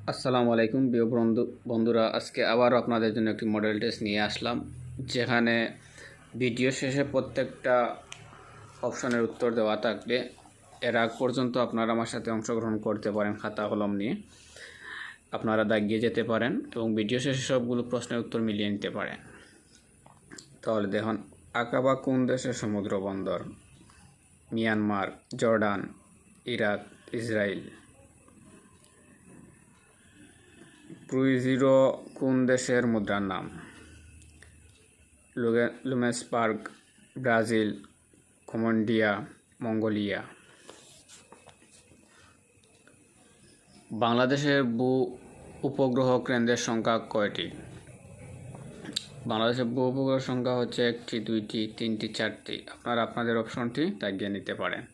আসসালামু আলাইকুম প্রিয় বন্ধুরা, আজকে আবারও আপনাদের জন্য একটি মডেল টেস্ট নিয়ে আসলাম, যেখানে ভিডিও শেষে প্রত্যেকটা অপশনের উত্তর দেওয়া থাকবে। এর আগ পর্যন্ত আপনারা আমার সাথে অংশগ্রহণ করতে পারেন, খাতা কলম নিয়ে আপনারা দাগিয়ে যেতে পারেন এবং ভিডিও শেষে সবগুলো প্রশ্নের উত্তর মিলিয়ে নিতে পারেন। তাহলে দেখুন, আকাবা কোন দেশের সমুদ্র বন্দর? Myanmar, Jordan, Iraq, Israel. Cruzeiro কোন দেশের মুদ্রার নাম? Luxembourg, Brazil, Cambodia, Mongolia. বাংলাদেশের উপগ্রহ কেন্দ্রের সংখ্যা কয়টি? বাংলাদেশের উপগ্রহ সংখ্যা হচ্ছে 1টি, 2টি, 3টি, 4টি। আপনারা আপনাদের অপশনটি দাগিয়ে নিতে পারেন।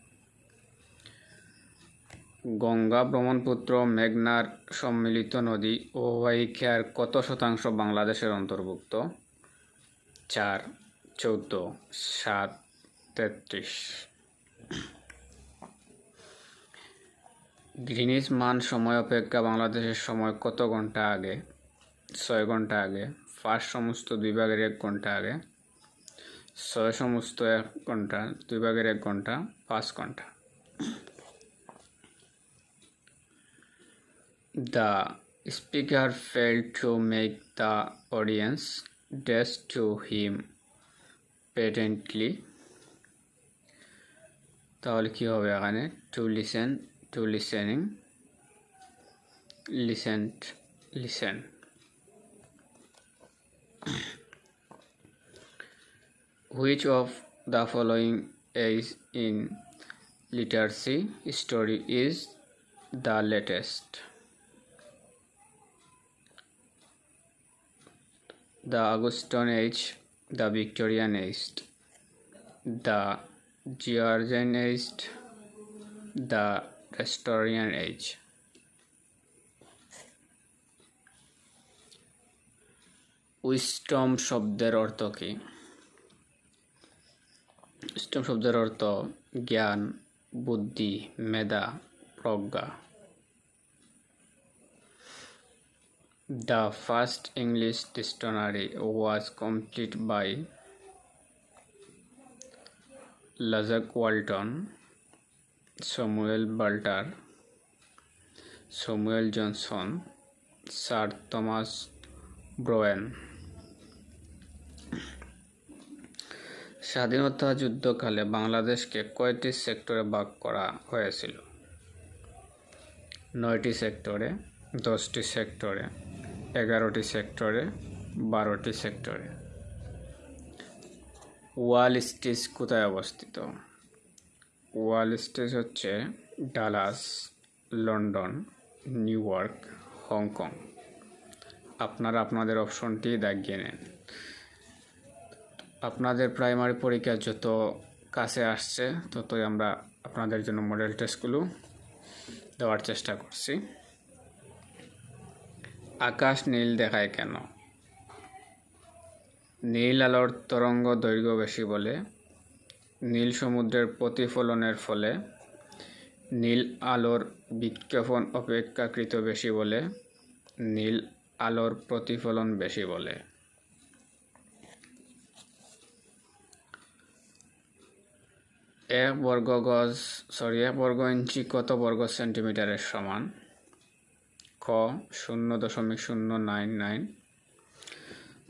গঙ্গা, ব্রহ্মপুত্র, মেঘনার সম্মিলিত নদী অববাহিকার কত শতাংশ বাংলাদেশের অন্তর্ভুক্ত? 4, 14, 7, 33। গ্রিনিচ মান সময় অপেক্ষা বাংলাদেশের সময় কত ঘন্টা আগে? 6 ঘন্টা আগে। 5 সমস্ত 2 ভাগের 1 ঘন্টা আগে। 6 সমস্ত 1 ঘন্টা, 2 ভাগের 1 ঘন্টা, 5 ঘন্টা। The speaker failed to make the audience dash to him patently. তাহলে কি হবে এখানে? To listen, to listening, listened, listen. Which of the following is in literacy story is the latest? The Augustan age, the Victorian age, the Georgian age, the Nestorian age. Wisdom শব্দের অর্থ কি? Wisdom শব্দের অর্থ জ্ঞান, বুদ্ধি, মেধা, প্রজ্ঞা। The first English dictionary was completed by Isaac Walton, Samuel Butler, Samuel Johnson, Sir Thomas Browne. স্বাধীনতা যুদ্ধকালে বাংলাদেশকে কয়টি সেক্টরে ভাগ করা হয়েছিল? 9টি সেক্টরে, 10টি সেক্টরে, 11টি সেক্টরে, 12টি সেক্টরে। ওয়াল স্ট্রিট কোথায় অবস্থিত? ওয়াল স্ট্রিট হচ্ছে Dallas, London, new York, Hong Kong. আপনারা আপনাদের অপশনটি দাগিয়ে নেন। আপনাদের প্রাইমারি পরীক্ষা যত কাছে আসছে ততই আমরা আপনাদের জন্য মডেল টেস্টগুলো দেওয়ার চেষ্টা করছি। আকাশ নীল দেখায় কেন? নীল আলোর তরঙ্গ দৈর্ঘ্য বেশি বলে, নীল সমুদ্রের প্রতিফলনের ফলে, নীল আলোর বিক্ষেপণ অপেক্ষাকৃত বেশি বলে, নীল আলোর প্রতিফলন বেশি বলে। এক বর্গ ইঞ্চি কত বর্গ সেন্টিমিটারের সমান? ক 0.099,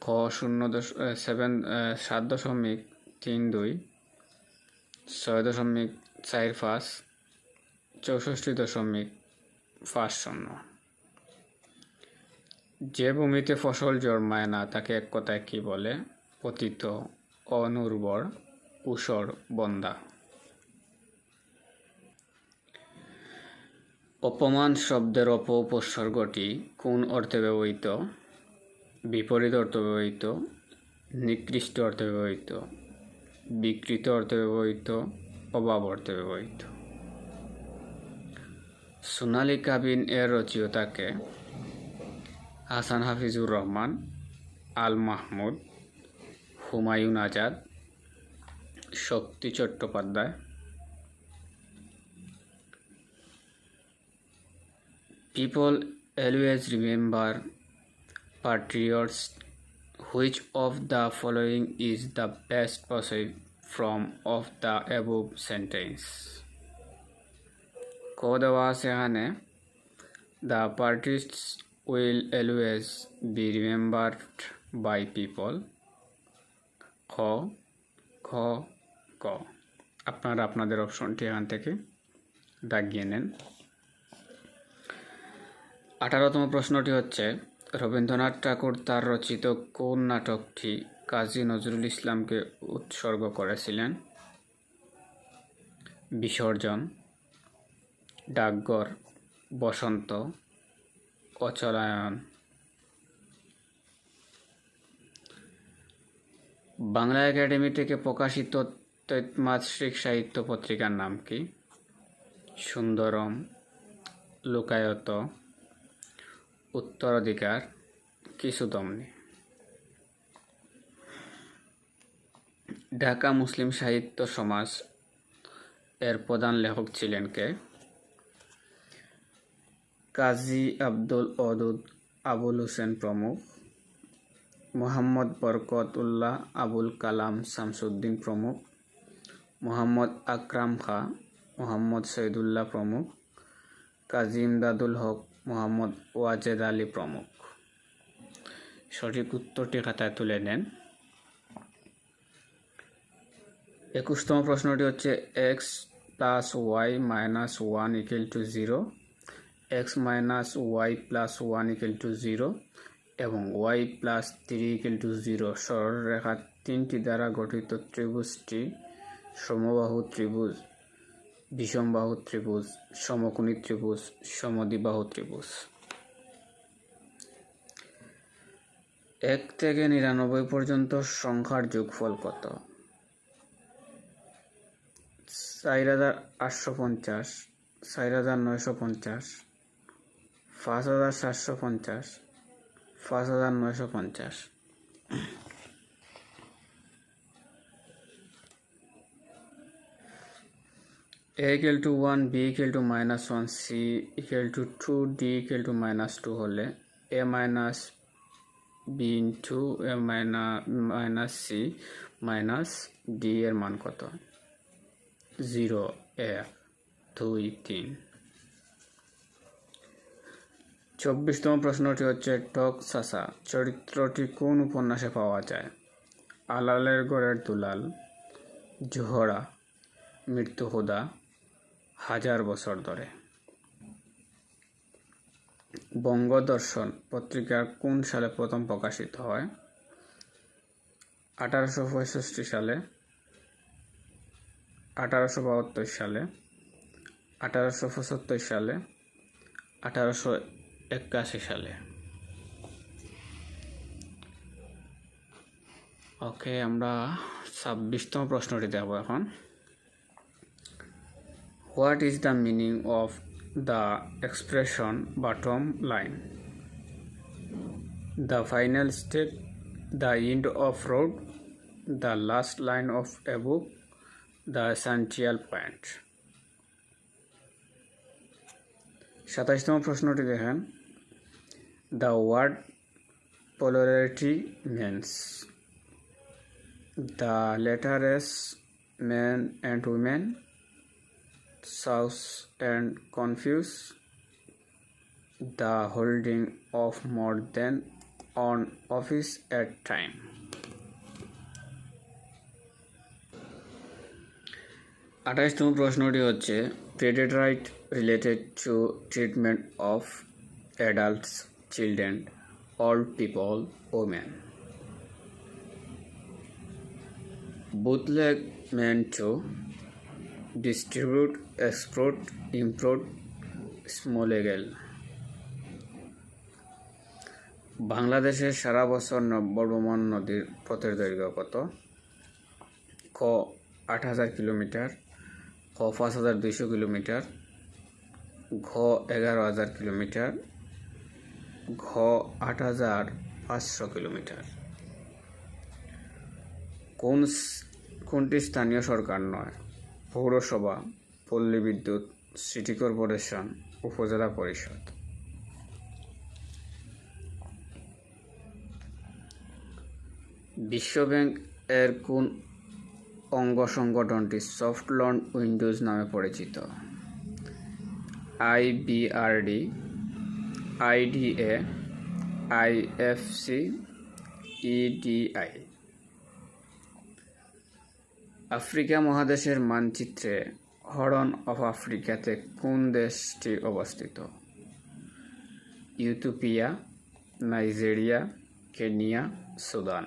খ 7.32, 6.45, 64.50। যে ভূমিতে ফসল জন্মায় না তাকে এক কথায় কি বলে? পতিত, অনুর্বর, ঊষর, বন্দা। অপমান শব্দের উপসর্গটি কোন অর্থে ব্যবহৃত? বিপরীত অর্থে ব্যবহৃত, নিকৃষ্ট অর্থে ব্যবহৃত, বিকৃত অর্থে ব্যবহৃত, অভাব অর্থে ব্যবহৃত। সোনালী কাবিন এর রচয়িতাকে? হাসান হাফিজুর রহমান, আল মাহমুদ, হুমায়ুন আজাদ, শক্তি Chattopadhyay. People always remember patriots. Which of the following is the best possible form of the above sentence? ক দেওয়া আছে এখানে the patriots will always be remembered by people. খ খ ক আপনারা আপনাদের অপশনটি এখান থেকে দাগিয়ে নেন। 18তম প্রশ্নটি হচ্ছে রবীন্দ্রনাথ ঠাকুর তার রচিত কোন নাটকটি কাজী নজরুল ইসলামকে উৎসর্গ করেছিলেন? বিসর্জন, ডাকঘর, বসন্ত, অচলায়ন। বাংলা একাডেমি থেকে প্রকাশিত ত্রৈমাসিক সাহিত্য পত্রিকার নাম কি? সুন্দরম, লোকায়ত, উত্তরাধিকার, কিছু দমনি। ঢাকা মুসলিম সাহিত্য সমাজ এর প্রধান লেখক ছিলেন কে? কাজী আব্দুল ওদুদ, আবুল হোসেন প্রমুখ, মোহাম্মদ বরকত উল্লাহ, আবুল কালাম শামসুদ্দিন প্রমুখ, মোহাম্মদ আকরাম খাঁ, মোহাম্মদ শহীদুল্লাহ প্রমুখ, কাজী ইমদাদুল হক, মোহাম্মদ ওয়াজেদ আলী প্রমুখ। সঠিক উত্তরটি খাতায় তুলে নেন। 21তম প্রশ্নটি হচ্ছে X plus Y minus 1 equal to 0, X minus Y plus 1 equal to 0 এবং ওয়াই প্লাস 3 ইকুয়াল টু 0 সরলরেখা 3টি দ্বারা গঠিত ত্রিভুজটি সমবাহু ত্রিভুজ, বিষমবাহু ত্রিভুজ, সমকোণী ত্রিভুজ, সমদ্বিবাহু ত্রিভুজ। 1 থেকে 99 পর্যন্ত সংখ্যার যোগফল কত? 4850, 4950, 5750, 5950। a equal to 1, b equal to -1, c equal to 2, d equal to -2 হলে a minus b into a minus c minus d এর মান কত? 0, 1, 2, 3। 24তম প্রশ্নটি হচ্ছে টক চাচা চরিত্রটি কোন উপন্যাসে পাওয়া যায়? আলালের গড়ের দুলাল, জোহরা, মৃত্যুহুদা, হাজার বছর ধরে। বঙ্গদর্শন পত্রিকা কোন সালে প্রথম প্রকাশিত হয়? 1865 সালে, 1872 সালে, 1875 সালে, 1881 সালে। ওকে, আমরা 26তম প্রশ্নটি দেখব এখন। What is the meaning of the expression bottom line? The final step, the end of road, the last line of a book, the essential point. 27তম প্রশ্নটি দেখেন। The word polarity means the letter S, men and women, south and confuse, the holding of more than on office at time. আঠাশতম প্রশ্নটি হচ্ছে patent right related to treatment of adults, children, old people, women. Bootleg meant to distribute, export, import, smuggle. বাংলাদেশের সারা বছর নববর্ধমান নদীর পথের দৈর্ঘ্য কত? ক 8000 kilometre, খ 5200 কিলোমিটার, ঘ 11000 কিলোমিটার, ঘ 8500 কিলোমিটার। কোনটি স্থানীয় সরকার নয়? পৌরসভা, পল্লী বিদ্যুৎ, সিটি কর্পোরেশন, উপজেলা পরিষদ। বিশ্বব্যাংক এর কোন অঙ্গ সংগঠনটি সফট লঞ্চ উইন্ডোজ নামে পরিচিত? IBRD, IDA, IFC, EDI। Africa মহাদেশের মানচিত্রে হর্ন অফ আফ্রিকাতে কোন দেশটি অবস্থিত? Ethiopia, Nigeria, Kenya, Sudan.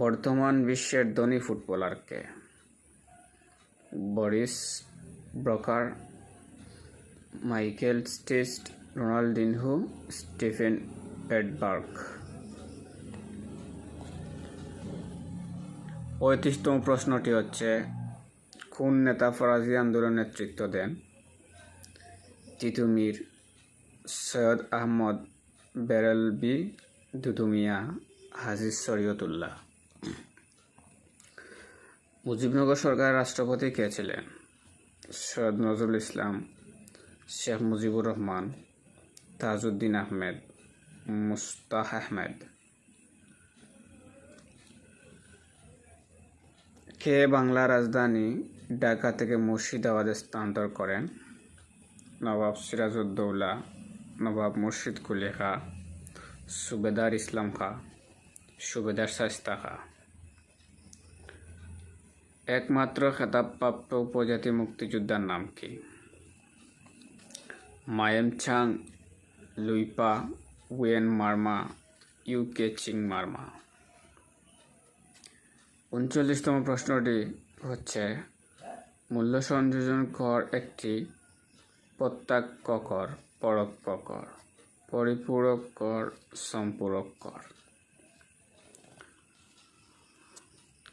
বর্তমান বিশ্বের ধনী ফুটবলার কে? Boris Becker, Michael Stich, Ronaldinho, Stefan Edberg. 35তম প্রশ্নটি হচ্ছে, কোন নেতা ফরাজি আন্দোলন নেতৃত্ব দেন? তিতুমির, সৈয়দ আহমদ বেরেলভি, দুদু মিয়া, হাজী শরীয়তুল্লাহ। মুজিবনগর সরকারের রাষ্ট্রপতি কে ছিলেন? সৈয়দ নজরুল ইসলাম, শেখ মুজিবুর রহমান, তাজউদ্দিন আহমেদ, মুস্তাক আহমেদ। কে বাংলা রাজধানী ঢাকা থেকে মুর্শিদাবাদে স্থানান্তর করেন? নবাব সিরাজউদ্দৌলা, নবাব মুর্শিদ কুলি খাঁ, সুবেদার ইসলাম খাঁ, সুবেদার শায়েস্তা খাঁ। একমাত্র খেতাবপ্রাপ্ত উপজাতি মুক্তিযোদ্ধার নাম কি? মায়েমচাং লুইপা, উয়েন মারমা, ইউকে চিং মারমা। 39তম প্রশ্নটি হচ্ছে, মূল্য সংযোজন কর একটি প্রত্যক্ষ কর, পরোক্ষ কর, পরিপূরক কর, সম্পূরক কর।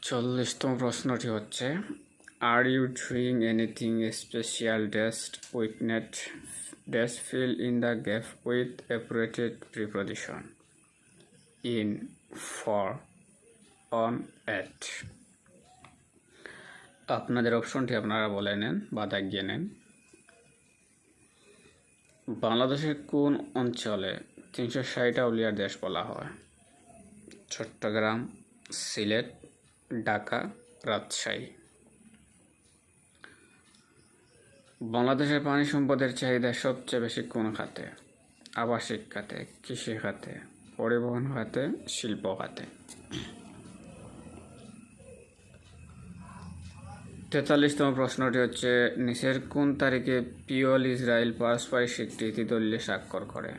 40তম প্রশ্নটি হচ্ছে, are you doing anything special dash weekend dash fill in the gap with appropriate preposition? In, for, on, at. আপনাদের অপশনটি আপনারা বলে নেন বা দাগিয়ে নেন। বাংলাদেশের কোন অঞ্চলে 360 আউলিয়ার দেশ বলা হয়? চট্টগ্রাম, সিলেট, ঢাকা, রাজশাহী। বাংলাদেশের পানি সম্পদের চাহিদা সবচেয়ে বেশি কোন খাতে? আবাসিক খাতে, কৃষি খাতে, পরিবহন খাতে, শিল্প খাতে। 43তম প্রশ্নটি হচ্ছে, নিচের কোন তারিখে পিওল ইসরায়েল পারস্পরিক স্বীকৃতি দলিলে স্বাক্ষর করে?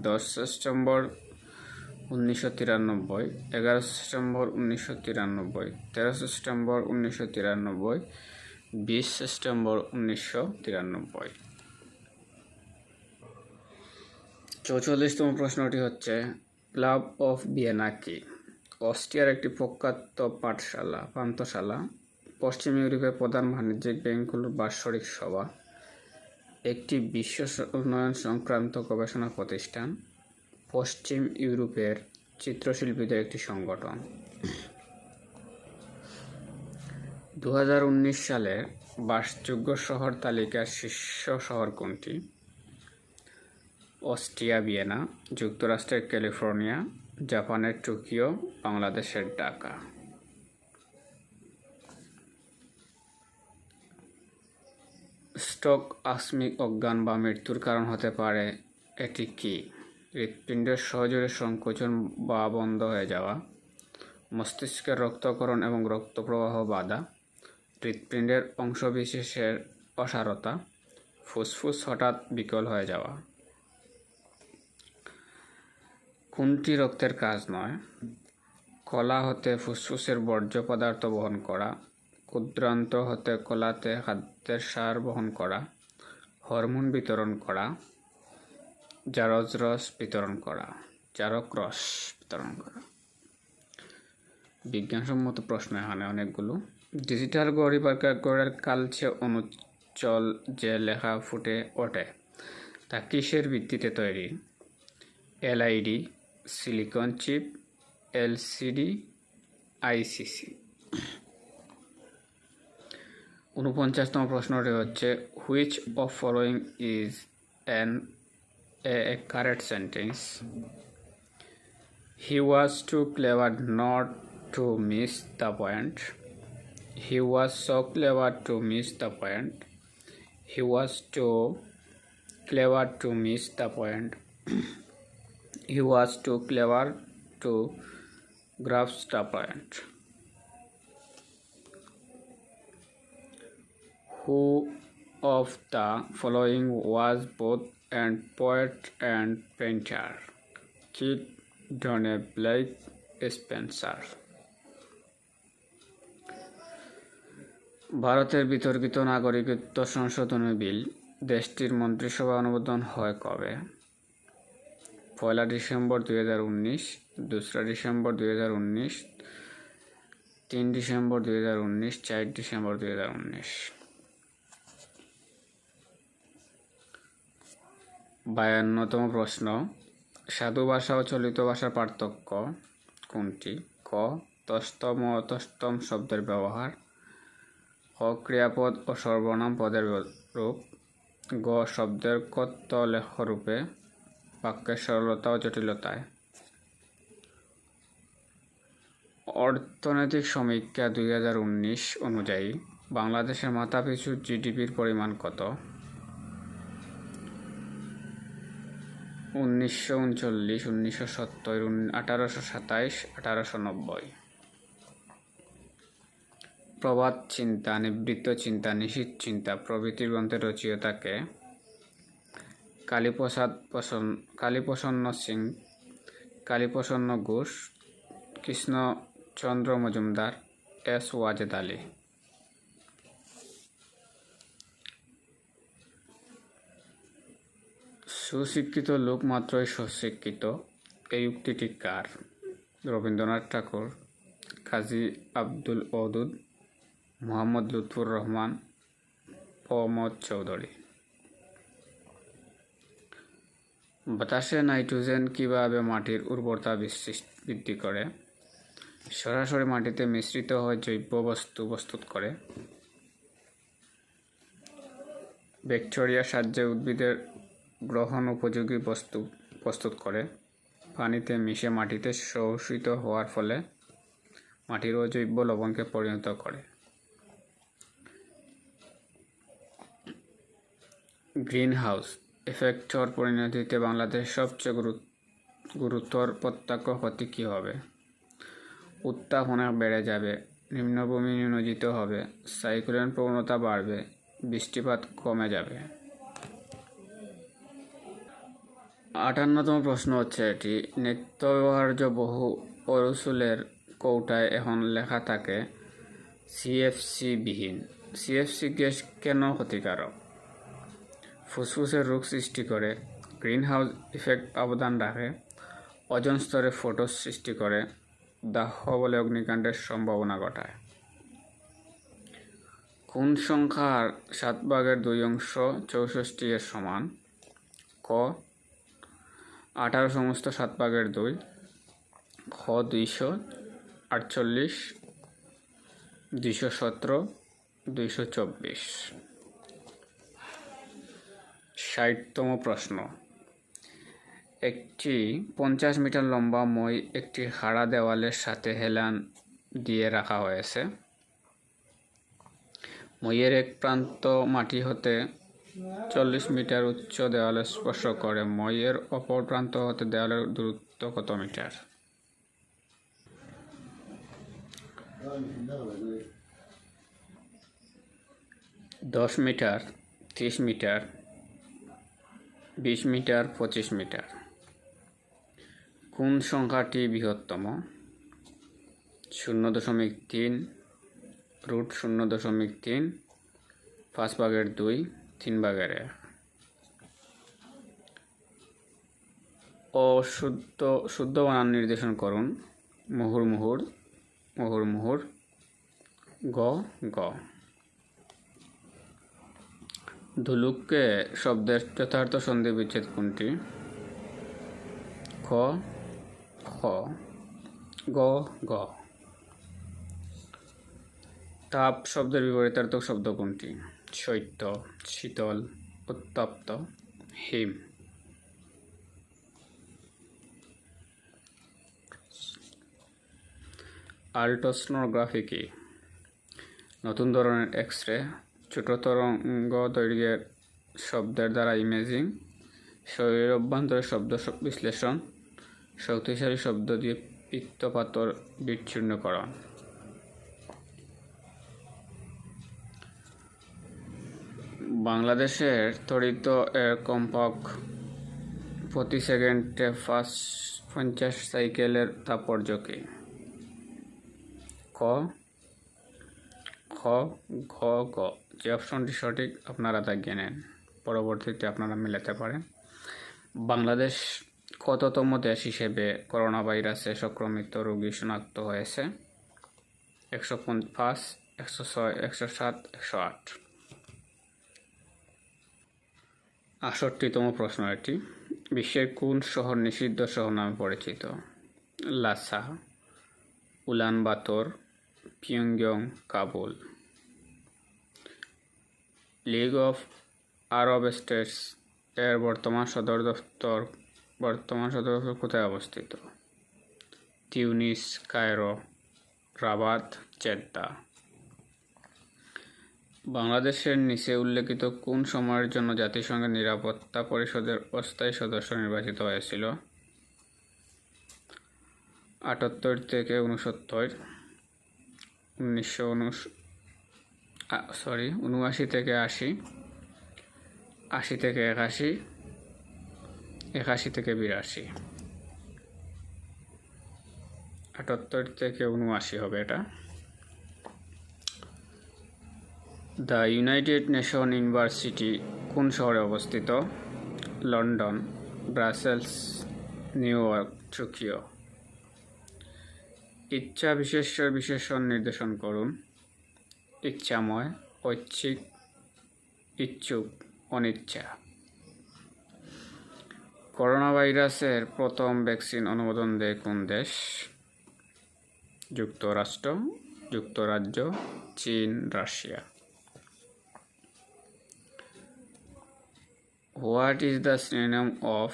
10 সেপ্টেম্বর 1993, 11 সেপ্টেম্বর 1993, 13 সেপ্টেম্বর 1993, 20 সেপ্টেম্বর 1993। 44তম প্রশ্নটি হচ্ছে, ক্লাব অফ ভিয়েনা কি? অস্ট্রিয়ার একটি প্রখ্যাত পান্থশালা, পশ্চিম ইউরোপের প্রধান বাণিজ্যিক ব্যাংকগুলোর বাৎসরিক সভা, একটি বিশ্ব উন্নয়ন সংক্রান্ত গবেষণা প্রতিষ্ঠান, পশ্চিম ইউরোপের চিত্রশিল্পীদের একটি সংগঠন। 2019 সালের বাসযোগ্য শহর তালিকার শীর্ষ শহর কোনটি? অস্ট্রিয়া ভিয়েনা, যুক্তরাষ্ট্রের ক্যালিফোর্নিয়া, জাপানের টোকিও, বাংলাদেশের ঢাকা। স্ট্রোক আকস্মিক অজ্ঞান বা মৃত্যুর কারণ হতে পারে, এটি কি? হৃৎপিণ্ডের সহজরে সংকোচন বা বন্ধ হয়ে যাওয়া, মস্তিষ্কের রক্তক্ষরণ এবং রক্ত প্রবাহ বাধা, হৃৎপিণ্ডের অংশবিশেষের অসারতা, ফুসফুস হঠাৎ বিকল হয়ে যাওয়া। কোনটি রক্তের কাজ নয়? কলা হতে ফুসফুসের বর্জ্য পদার্থ বহন করা, ক্ষুদ্রান্ত হতে কলাতে খাদ্যের সার বহন করা, হরমোন বিতরণ করা, জারক রস বিতরণ করা। বিজ্ঞানসম্মত প্রশ্ন এখানে অনেকগুলো। ডিজিটাল ঘড়ি বা ঘড়ির কালচে অনুচল যে লেখা ফুটে ওঠে তা কিসের ভিত্তিতে তৈরি? LID, silicon chip, LCD, ICC. 49তম প্রশ্নটি হচ্ছে, which of following is a correct sentence? He was too clever not to miss the point. He was so clever to miss the point. He was too clever to miss the point. He was too clever to grasp the point. Who of the following was both a poet and painter? Kit Donnelly, Blake Spencer. ভারতের বিতর্কিত নাগরিকত্ব সংশোধনী বিল দেশটির মন্ত্রিসভা অনুমোদন হয় কবে? 1 December 2019, 2 December 2019, 3 December 2019, 4 December 2019। 52তম প্রশ্ন, সাধু ভাষা ও চলিত ভাষার পার্থক্য কোনটি? ক তস্তম ও তস্তম শব্দের ব্যবহার, খ ক্রিয়াপদ ও সর্বনাম পদের রূপ, গ শব্দের কত্ব লেখরূপে, বাক্যের সরলতা ও জটিলতায়। অর্থনৈতিক সমীক্ষা 2019 অনুযায়ী বাংলাদেশের মাথাপিছু জিডিপির পরিমাণ কত? 1939, 1970, 1827, 1890। প্রবাদ চিন্তা, নিবৃত্ত চিন্তা, নিশীথ চিন্তা প্রভৃতি গ্রন্থের রচয়িতাকে? কালীপ্রসন্ন সিং, কালীপ্রসন্ন ঘোষ, কৃষ্ণচন্দ্র মজুমদার, এস ওয়াজেদ আলী। সুশিক্ষিত লোক মাত্রই সুশিক্ষিত, এই উক্তিটি কার? রবীন্দ্রনাথ ঠাকুর, কাজী আব্দুল ওদুদ, মোহাম্মদ লুৎফুর রহমান, প্রমোদ চৌধুরী। বাতাসে নাইট্রোজেন কিভাবে মাটির উর্বরতা বৃদ্ধি করে? সরাসরি মাটিতে মিশ্রিত হয়ে জৈব বস্তু প্রস্তুত করে। ব্যাকটেরিয়ার সাহায্যে উদ্ভিদের গ্রহণ উপযোগী বস্তু প্রস্তুত করে। পানিতে মিশে মাটিতে শোষিত হওয়ার ফলে মাটির অজৈব লবণকে পরিণত করে। গ্রিন হাউস ইফেক্টর পরিণতিতে বাংলাদেশের সবচেয়ে গুরুতর প্রত্যক্ষ ক্ষতি কী হবে? উত্তাপ অনেক বেড়ে যাবে, নিম্নভূমি নিমজ্জিত হবে, সাইক্লোন প্রবণতা বাড়বে, বৃষ্টিপাত কমে যাবে। 58তম প্রশ্ন হচ্ছে এটি, নিত্য ব্যবহার্য বহু অরসুলের কৌটায় এখন লেখা থাকে সিএফসি বিহীন। সিএফসি গ্যাস কেন ক্ষতিকারক? ফুসফুসের রোগ সৃষ্টি করে, গ্রিন হাউস ইফেক্ট অবদান রাখে, ওজোন স্তরে ফটো সৃষ্টি করে, দাহ বলে অগ্নিকাণ্ডের সম্ভাবনা ঘটায়। কোন সংখ্যার 7/2 এর সমান? ক 18 সমস্ত 7/2, খ 248, 217, 224। 60তম প্রশ্ন, একটি 50 মিটার লম্বা মই একটি খাড়া দেওয়ালের সাথে হেলান দিয়ে রাখা হয়েছে। মইয়ের এক প্রান্ত মাটি হতে 40 মিটার উচ্চ দেওয়ালে স্পর্শ করে। মইয়ের অপর প্রান্ত হতে দেওয়ালের দূরত্ব কত metre? 10 metre, 30 metre, 20 metre, 25 metre. কোন সংখ্যাটি বৃহত্তম? 0.3, √0.3, 5/2, 3/1। শুদ্ধ বানান নির্দেশন করুন। মুহুর্মুহুর, মুহুর্মুহুর, গ গ। ধুলুককে শব্দের যথার্থ সন্ধি বিচ্ছেদ কোনটি? খ খ, গ গ। তাপ শব্দের বিপরীতার্থক শব্দ কোনটি? শৈত্য, শীতল, উত্তপ্ত, হিম। আল্ট্রাসোনোগ্রাফি কি? নতুন ধরনের এক্স-রে, ছোট তরঙ্গ দৈর্ঘ্যের শব্দের দ্বারা ইমেজিং, শরীরের অভ্যন্তরে শব্দ বিশ্লেষণ, শক্তিশালী শব্দ দিয়ে পিত্তপাথর বিচ্ছিন্নকরণ। বাংলাদেশের তড়িৎ এর কম্পক প্রতি সেকেন্ডে 50 সাইকেলের তাৎপর্য কি? ক, খ, ঘ, গ। যে অপশনটি সঠিক আপনারা তা জ্ঞানেন, পরবর্তীতে আপনারা মিলাতে পারেন। বাংলাদেশ কততম দেশ হিসেবে করোনা ভাইরাসে সংক্রমিত রোগী শনাক্ত হয়েছে? 105, 106, 107, 108। 68তম প্রশ্ন এটি। বিশ্বের কোন শহর নিষিদ্ধ শহর নামে পরিচিত? লাসা, উলানবাতর, পিয়ংইয়ং, Kabul. League of Arab States এর বর্তমান সদর দপ্তর কোথায় অবস্থিত? Tunis, Cairo, Rabat, Jeddah. বাংলাদেশের নিচে উল্লেখিত কোন সময়ের জন্য জাতিসংঘের নিরাপত্তা পরিষদের অস্থায়ী সদস্য নির্বাচিত হয়েছিল? 78 থেকে 69, 79 থেকে 80, 80 থেকে 81, 81 থেকে 82। 78 থেকে 79 হবে এটা। দ্য ইউনাইটেড নেশন ইউনিভার্সিটি কোন শহরে অবস্থিত? London, Brussels, new York, Tokyo. ইচ্ছা বিশেষ্যের বিশেষণ নির্দেশন করুন। ইচ্ছাময়, ঐচ্ছিক, ইচ্ছুক, অনিচ্ছা। করোনা ভাইরাসের প্রথম ভ্যাকসিন অনুমোদন দেয় কোন দেশ? যুক্তরাষ্ট্র, যুক্তরাজ্য, চীন, Russia. What is the synonym of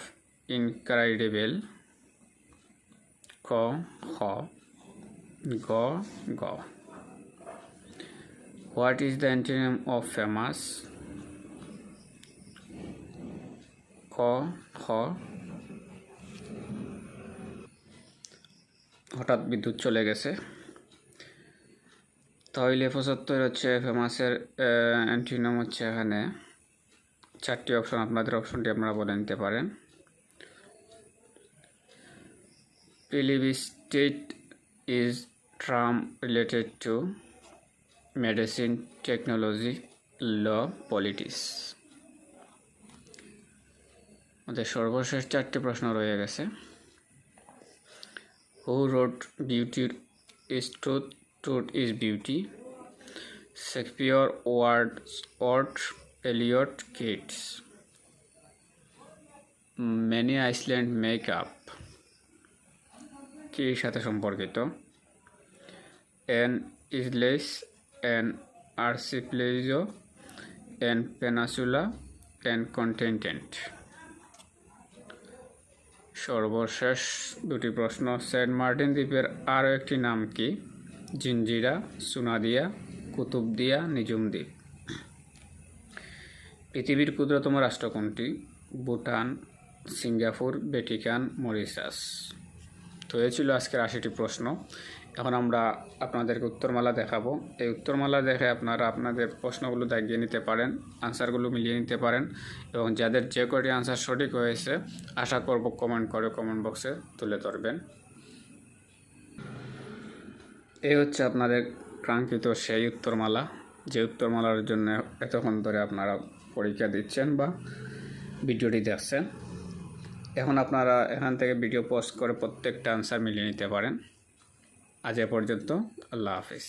incredible? ক, খ, গ, গ। What is the antonym of famous? খ, খ। হঠাৎ বিদ্যুৎ চলে গেছে। তাহলে 75 হচ্ছে ফেমাসের অ্যান্টিনিম হচ্ছে এখানে 4টি অপশন। আপনাদের অপশনটি আপনারা বলে নিতে পারেন। Plebiscite is term related to medicine, technology, law, politics. আমাদের সর্বশেষ 4টি প্রশ্ন রয়ে গেছে। Who wrote Beauty is Truth, Truth is Beauty? Shakespeare, Wordsworth, Eliot, Keats. Many Iceland make up কি সাথে সম্পর্কিত? An isles, an archipelago, an peninsula, an continent. সর্বশেষ 2টি প্রশ্ন। সেন্ট মার্টিন দ্বীপের আরও একটি নাম কি? জিঞ্জিরা, সুনাদিয়া, কুতুবদিয়া, নিজুম দ্বীপ। পৃথিবীর ক্ষুদ্রতম রাষ্ট্র কোনটি? Bhutan, Singapore, Vatican, Mauritius. তো এই ছিল আজকের 80টি প্রশ্ন। এখন আমরা আপনাদেরকে উত্তরমালা দেখাবো। এই উত্তরমালা দেখে আপনারা আপনাদের প্রশ্নগুলো দাগিয়ে নিতে পারেন, আনসারগুলো মিলিয়ে নিতে পারেন, এবং যাদের যে কটি আনসার সঠিক হয়েছে আশা করব কমেন্ট করে কমেন্ট বক্সে তুলে ধরবেন। এই হচ্ছে আপনাদের কাঙ্ক্ষিত সেই উত্তরমালা, যে উত্তরমালার জন্য এতক্ষণ ধরে আপনারা পরীক্ষা দিচ্ছেন বা ভিডিওটি দেখছেন। এখন আপনারা এখান থেকে ভিডিও পোস্ট করে প্রত্যেকটা আনসার মিলিয়ে নিতে পারেন। আজ এ পর্যন্ত, আল্লাহ হাফিজ।